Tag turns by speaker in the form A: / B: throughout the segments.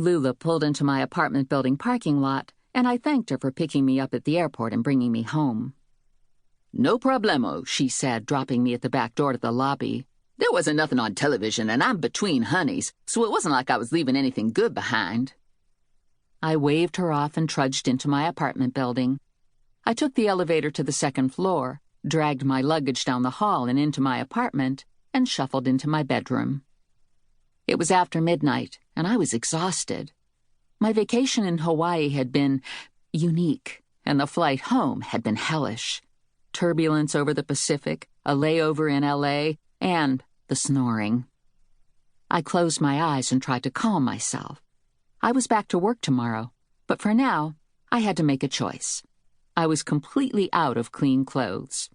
A: Lula pulled into my apartment building parking lot, and I thanked her for picking me up at the airport and bringing me home.
B: "No problemo," she said, dropping me at the back door to the lobby. "There wasn't nothing on television, and I'm between honeys, so it wasn't like I was leaving anything good behind."
A: I waved her off and trudged into my apartment building. I took the elevator to the second floor, dragged my luggage down the hall and into my apartment, and shuffled into my bedroom. It was after midnight, and I was exhausted. My vacation in Hawaii had been unique, and the flight home had been hellish. Turbulence over the Pacific, a layover in L.A., and the snoring. I closed my eyes and tried to calm myself. I was back to work tomorrow, but for now, I had to make a choice. I was completely out of clean clothes.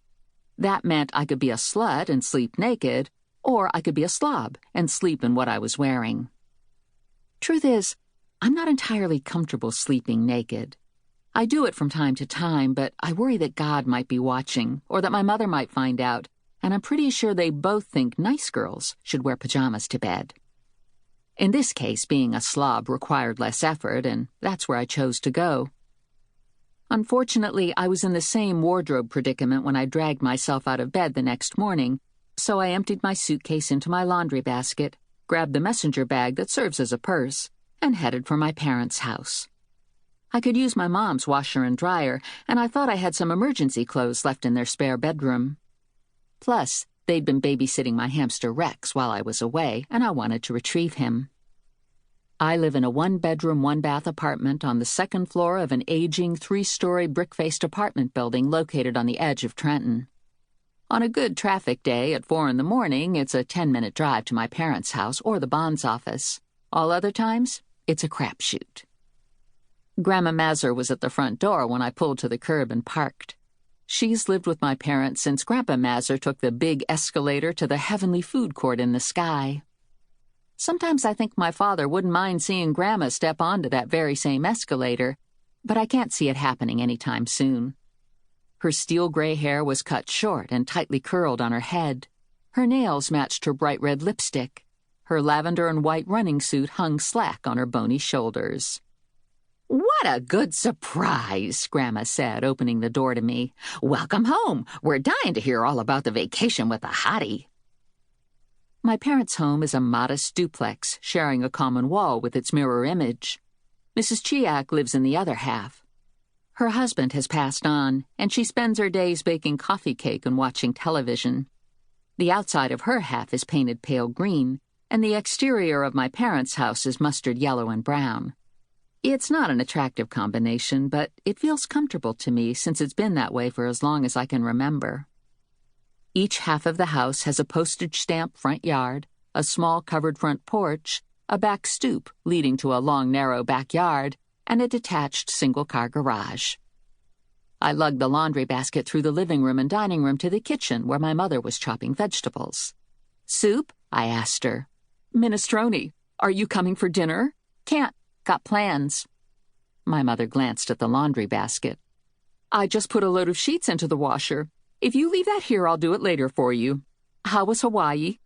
A: That meant I could be a slut and sleep naked, or I could be a slob and sleep in what I was wearing. Truth is, I'm not entirely comfortable sleeping naked. I do it from time to time, but I worry that God might be watching, or that my mother might find out, and I'm pretty sure they both think nice girls should wear pajamas to bed. In this case, being a slob required less effort, and that's where I chose to go. Unfortunately, I was in the same wardrobe predicament when I dragged myself out of bed the next morning, so I emptied my suitcase into my laundry basket, grabbed the messenger bag that serves as a purse, and headed for my parents' house. I could use my mom's washer and dryer, and I thought I had some emergency clothes left in their spare bedroom. Plus, they'd been babysitting my hamster Rex while I was away, and I wanted to retrieve him. I live in a one-bedroom, one-bath apartment on the second floor of an aging 3-story brick-faced apartment building located on the edge of Trenton. On a good traffic day at 4 in the morning, it's a 10-minute drive to my parents' house or the bonds office. All other times, it's a crapshoot. Grandma Mazur was at the front door when I pulled to the curb and parked. She's lived with my parents since Grandpa Mazur took the big escalator to the heavenly food court in the sky. Sometimes I think my father wouldn't mind seeing Grandma step onto that very same escalator, but I can't see it happening anytime soon. Her steel gray hair was cut short and tightly curled on her head. Her nails matched her bright red lipstick. Her lavender and white running suit hung slack on her bony shoulders.
B: "What a good surprise," Grandma said, opening the door to me. "Welcome home. We're dying to hear all about the vacation with the hottie."
A: My parents' home is a modest duplex, sharing a common wall with its mirror image. Mrs. Chiak lives in the other half. Her husband has passed on, and she spends her days baking coffee cake and watching television. The outside of her half is painted pale green, and the exterior of my parents' house is mustard yellow and brown. It's not an attractive combination, but it feels comfortable to me since it's been that way for as long as I can remember. Each half of the house has a postage stamp front yard, a small covered front porch, a back stoop leading to a long, narrow backyard, and a detached single-car garage. I lugged the laundry basket through the living room and dining room to the kitchen where my mother was chopping vegetables. "Soup?" I asked her. "Minestrone. Are you coming for dinner?" "Can't. Got plans." My mother glanced at the laundry basket. "I just put a load of sheets into the washer. If you leave that here, I'll do it later for you. How was Hawaii?"